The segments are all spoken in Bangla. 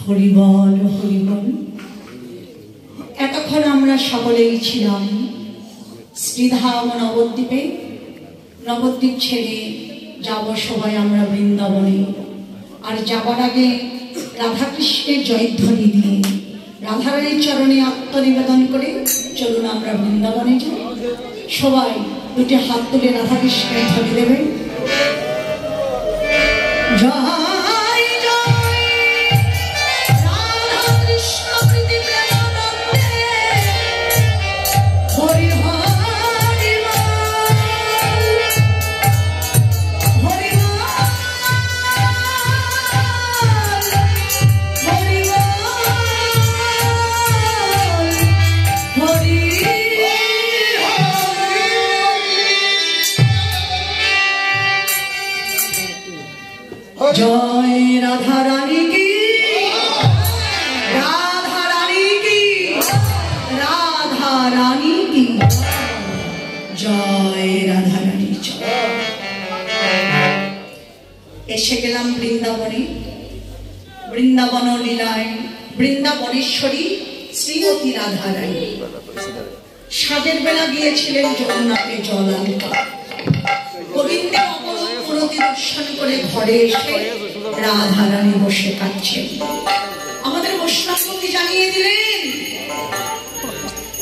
হরিবল হরিবল। এতক্ষণ আমরা সকলেই ছিলাম শ্রীধাম নবদ্বীপে। নবদ্বীপ ছেড়ে যাব সবাই আমরা বৃন্দাবনে। আর যাবার আগে রাধাকৃষ্ণের জয়ধ্বনি দিয়ে রাধারানীর চরণে আত্মনিবেদন করে চলুন আমরা বৃন্দাবনে যাই। সবাই দুটি হাত তুলে রাধাকৃষ্ণের ধ্বনি দেবেন। জয় রাধা রানী কি, রাধা রানী কি, রাধা রানী কি, জয় রাধা রানী। এসে গেলাম বৃন্দাবনে। বৃন্দাবন লীলায় বৃন্দাবনেশ্বরী শ্রীমতী রাধা রানী সাজের বেলা গিয়েছিলেন যমুনাতে জল আনতে। গোবিন্দের অপরূপ মূরতি দর্শন করে ঘরে এসে রাধা রানী বসে কাঁদছেন। আমাদের বৈষ্ণবপতি জানিয়ে দিলেন,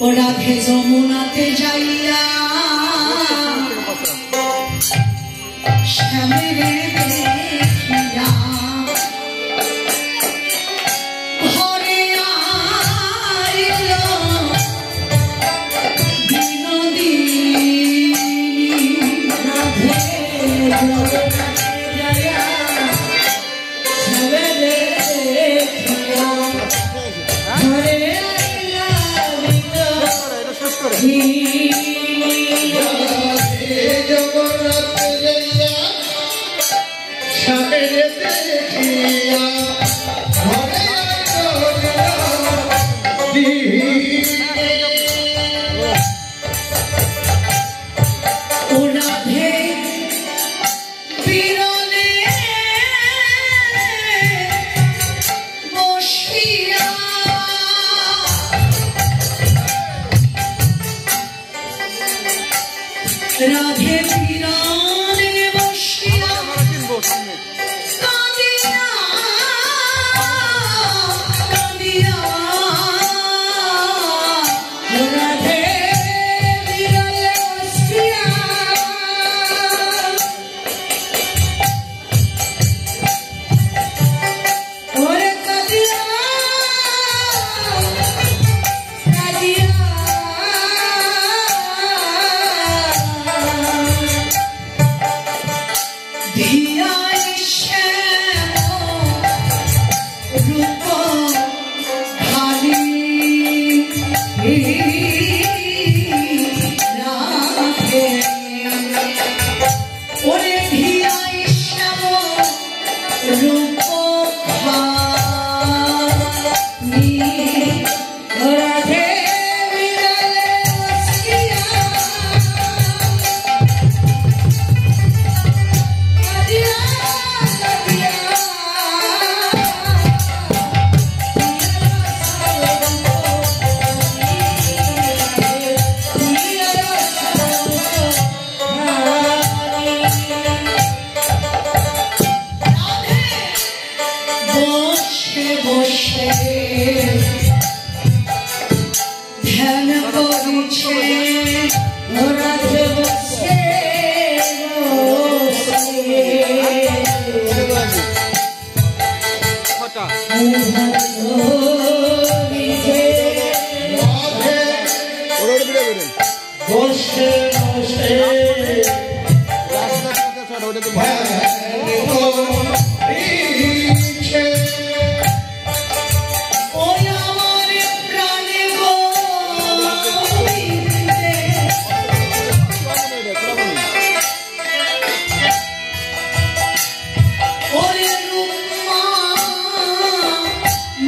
ও রাধে যমুনাতে যাইয়া শ্যামের দেখিয়া ঘরে আইল রাধে পিরানে বসিয়া কাঁদিয়া কাঁদিয়া রাধে পিরানে বসিয়া ওরে কাঁদিয়া কাঁদিয়া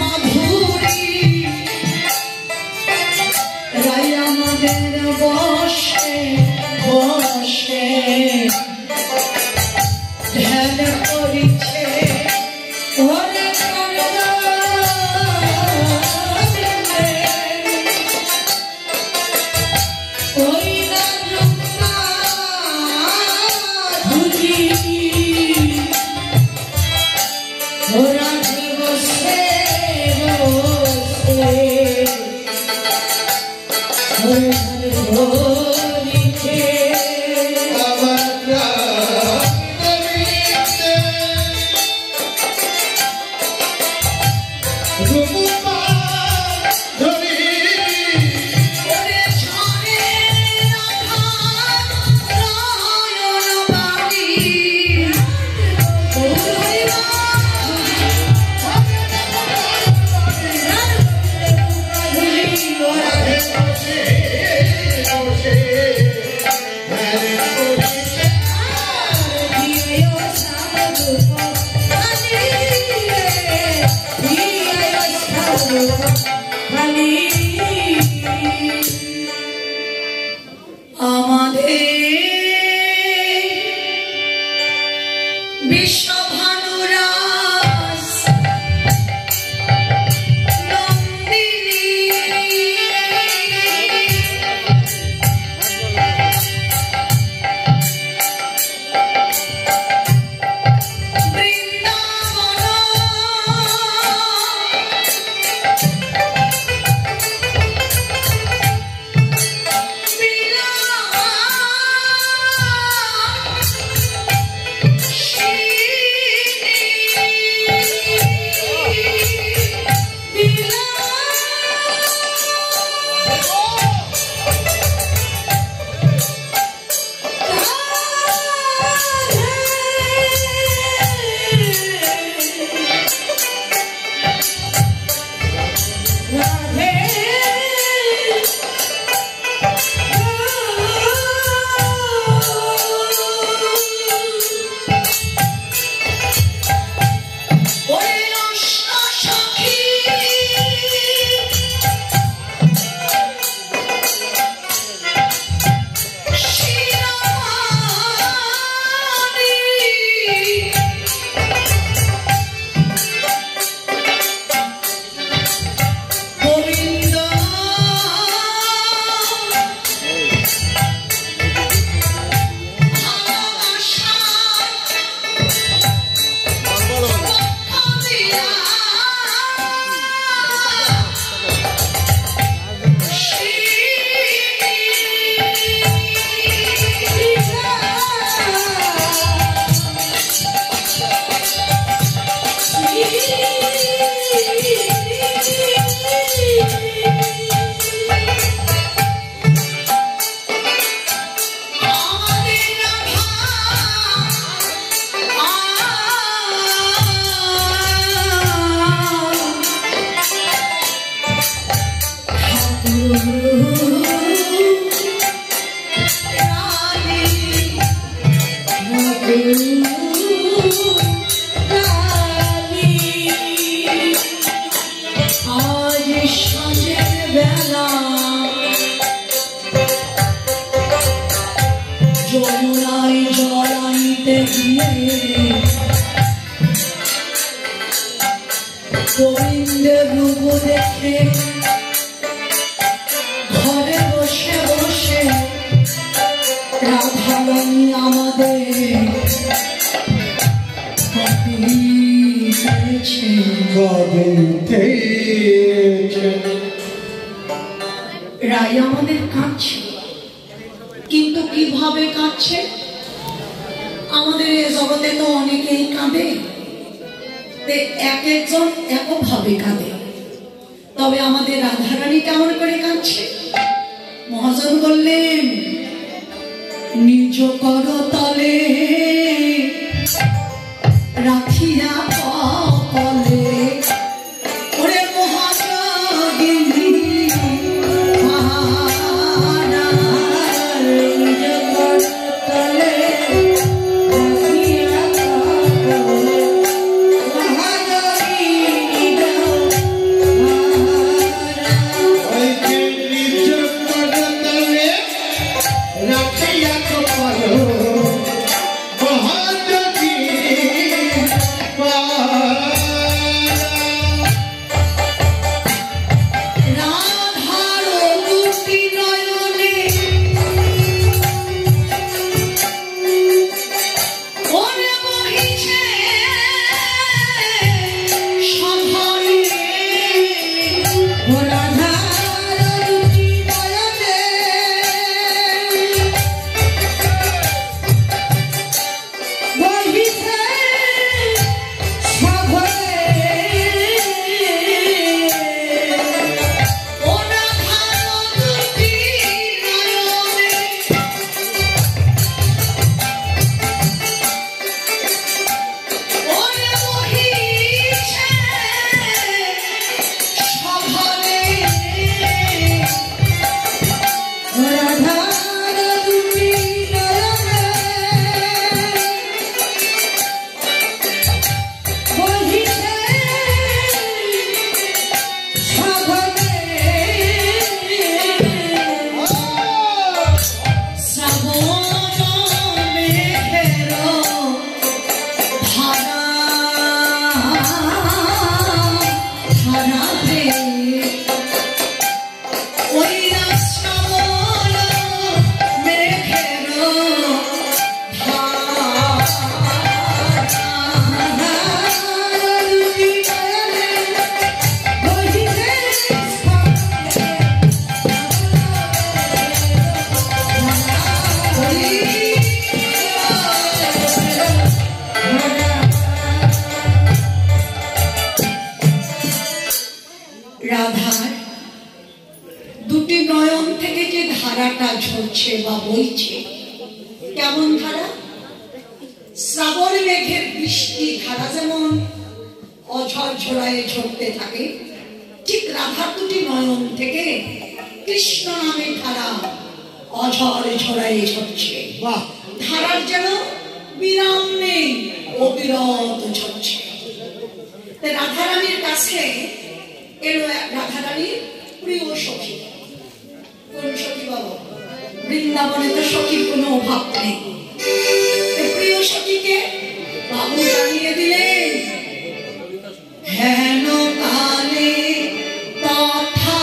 মাধু গোবিন্দের রূপ দেখে ঘরে বসে বসে রাধারানী আমাদের রাই আমাদের কাঁদছে, কিন্তু কিভাবে কাঁদছে? আমাদের এই জগতে তো অনেকেই কাঁদে, এক একজন একভাবে কাঁদে। তবে আমাদের রাধারানী কেমন করে কাঁদছে? মহাজন বললেন, নিজ করতলে রাখিয়া কলে ওরে মহাযোগিনী নিজ করতলে ধারাটা ঝরছে বা বইছে। কেমন ধারা? শ্রাবণ মেঘের বৃষ্টি ধারা যেমন অঝর ঝরায়ে ঝরতে থাকে, ঠিক রাধা দুটি নয়ন থেকে কৃষ্ণ নামের ধারা অঝর ঝরায়ে ঝরছে। ধারার যেন বিরাম নেই, অবিরত ঝরছে। রাধারানীর কাছে এলো রাধারানীর প্রিয় সখী। কোন সখী বাবা? বৃন্দাবনে তো সখীর কোনো অভাব নেই। প্রিয় সখীকে বাবু জানিয়ে দিলেন, হেন কালে তথা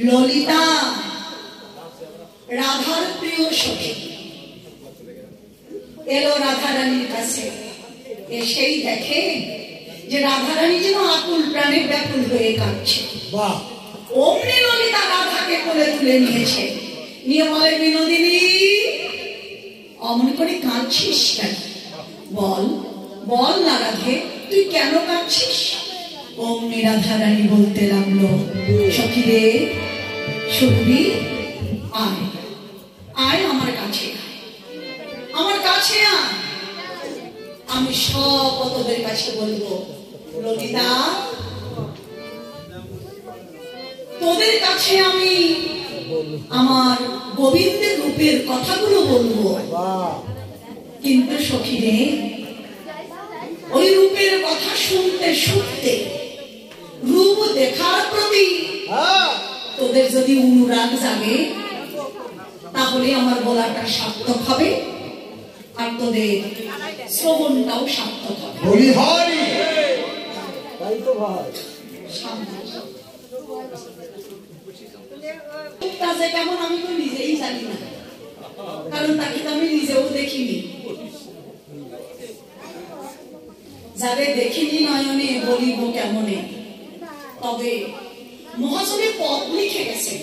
ললিতা রাধার প্রিয় সখী এলো রাধারানীর কাছে। এসেই দেখে যে রাধারানী যেন আকুল প্রাণে ব্যাকুল হয়ে কাঁদছে। অমনি ললিতা রাধাকে কোলে তুলে নিয়েছে, নিয়ে বলে, বিনোদিনী অমন করে কাঁদছিস কেন? বল বল না রাধে, তুই কেন কাঁদছিস? অমনি রাধারানী বলতে লাগলো, সখী রে শুনবি, আয় আয় আমার কাছে, আমার কাছে আয়, আমি সব তোদের কাছে বলবো। ললিতা তোদের কাছে আমি আমার গোবিন্দের রূপের কথাগুলো বলবো, কিন্তু সখী রে, ওই রূপের কথা শুনতে শুনতে রূপ দেখার প্রতি তোদের যদি অনুরাগ জাগে, তাহলে আমার বলাটা সার্থক হবে, আর তোদের শ্রবণটাও সার্থক হবে। কেমন আমি তো নিজেই জানি না, কারণ তাকে তো আমি নিজেও দেখিনি। যারে দেখিনি নয়নে বলিব কেমনে, তবে মহাজনে পদ লিখে গেছে,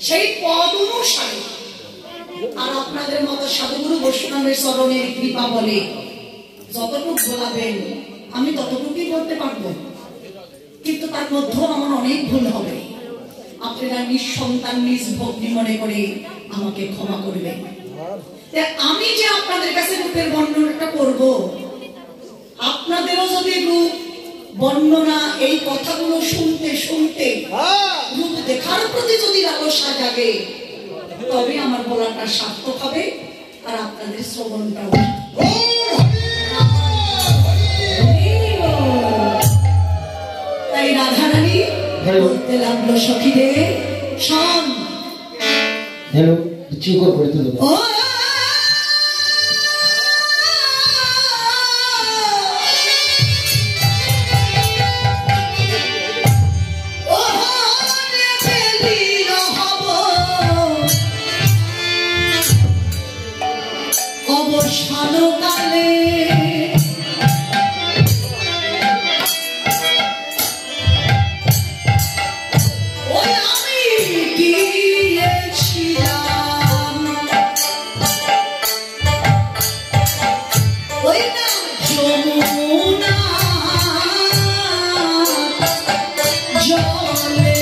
সেই পদ অনুসারে আর আপনাদের মতো সাধুগুরু বৈষ্ণবের চরণের কৃপা বলে যতটুকু বলাবেন আমি ততটুকুই করতে পারবো, কিন্তু তার মধ্যেও আমার অনেক ভুল হবে। আপনারা নিঃসন্তান নিজ ভগ্নী মনে করে আমাকে ক্ষমা করবেন। আমি যে আপনাদের কাছে রূপের বর্ণনাটা করব, আপনাদেরও যদি রূপ বর্ণনা এই কথাগুলো শুনতে শুনতে রূপ দেখার প্রতি যদি লালসা জাগে, তবে আমার বলাটা সার্থক হবে, আর আপনাদের শ্রবণটাও। তাই রাধারানী বলতে লাগলো, সখী রে শোন। হ্যালো, চিকর করে তো দেবো। অবসানকালে ওই আমি গিয়েছিলাম, ওই না যমুনা জলে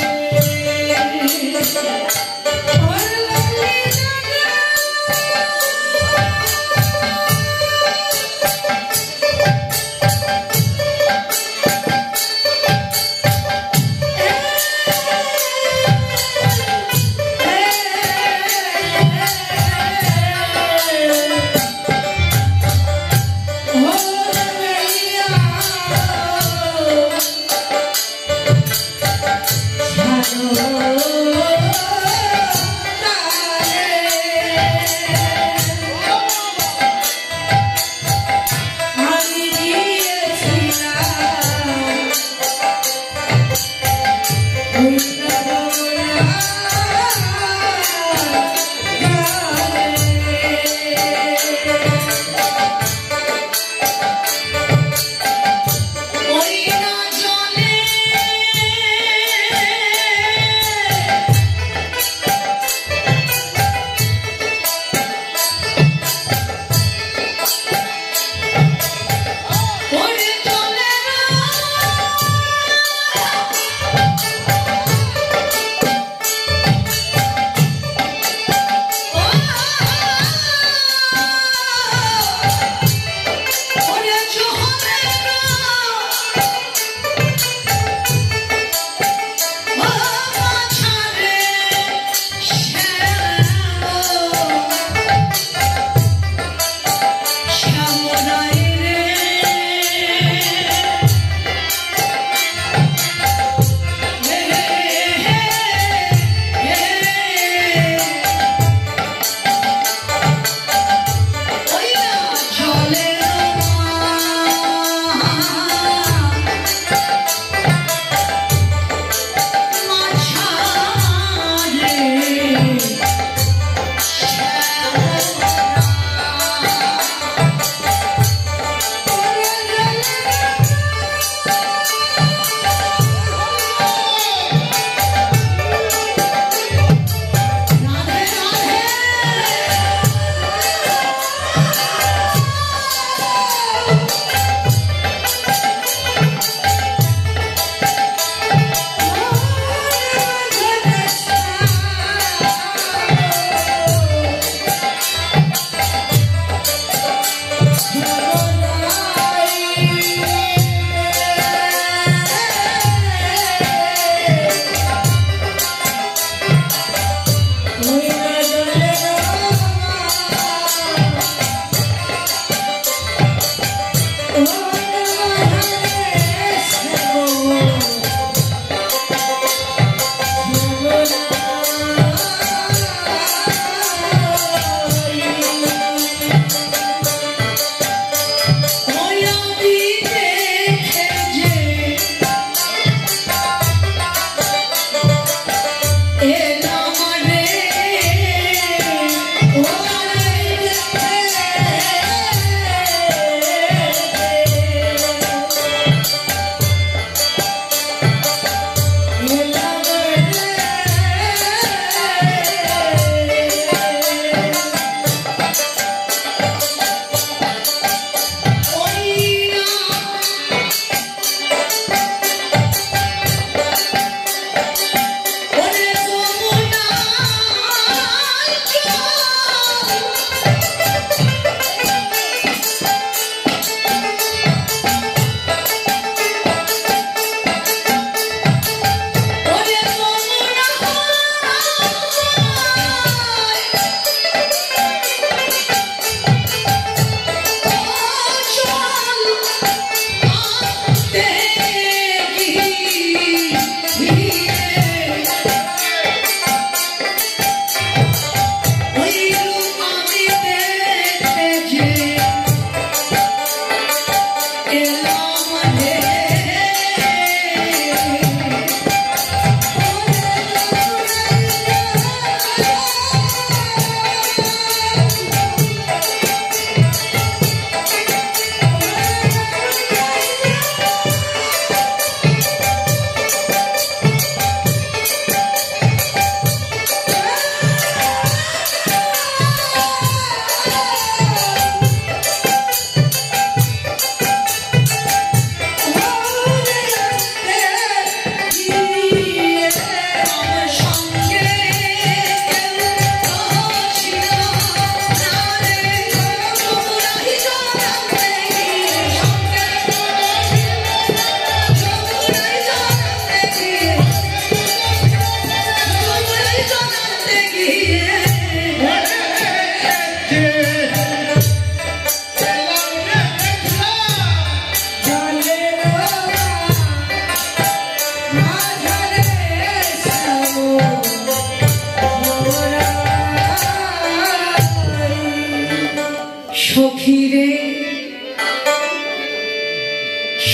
তীরে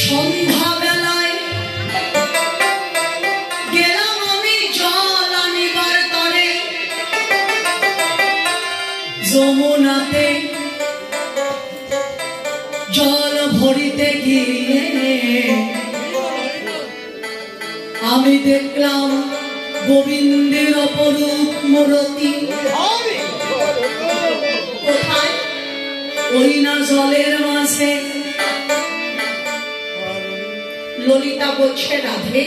সন্ধ্যা বেলায় গেলাম আমি জল আনিবার তরে যমুনাতে জল ভরিতে গিয়ে আমি দেখলাম গোবিন্দের অপরূপ মূরতি। কোথায়? ওই না জলের মাঝে। ললিতা বলছে, রাধে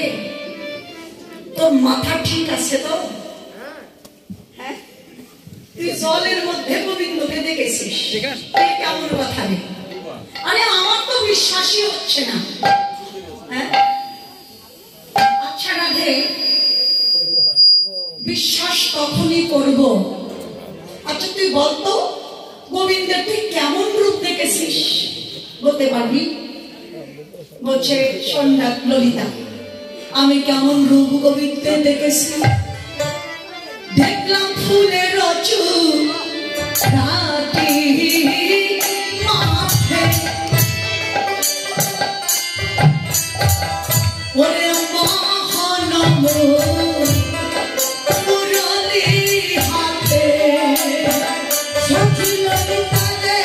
তোর মাথা ঠিক আছে তো? হ্যাঁ, তুই জলের মধ্যে গোবিন্দকে দেখেছিস, কেমন কথা রে? আরে আমার তো বিশ্বাসই হচ্ছে না। হ্যাঁ, আচ্ছা রাধে, বিশ্বাস তখনই করব, আচ্ছা তুই বলতো গোবিন্দের তুই কেমন রূপ দেখেছিস, বলতে পারবি? বলছে, সন্ধ্যা ললিতা, আমি কেমন রূপ গোবিন্দের দেখেছি? দেখলাম ফুলের রচু রাতি মাথে, ওরে মহানম মুরলি হাতে, সখী ললিতা রে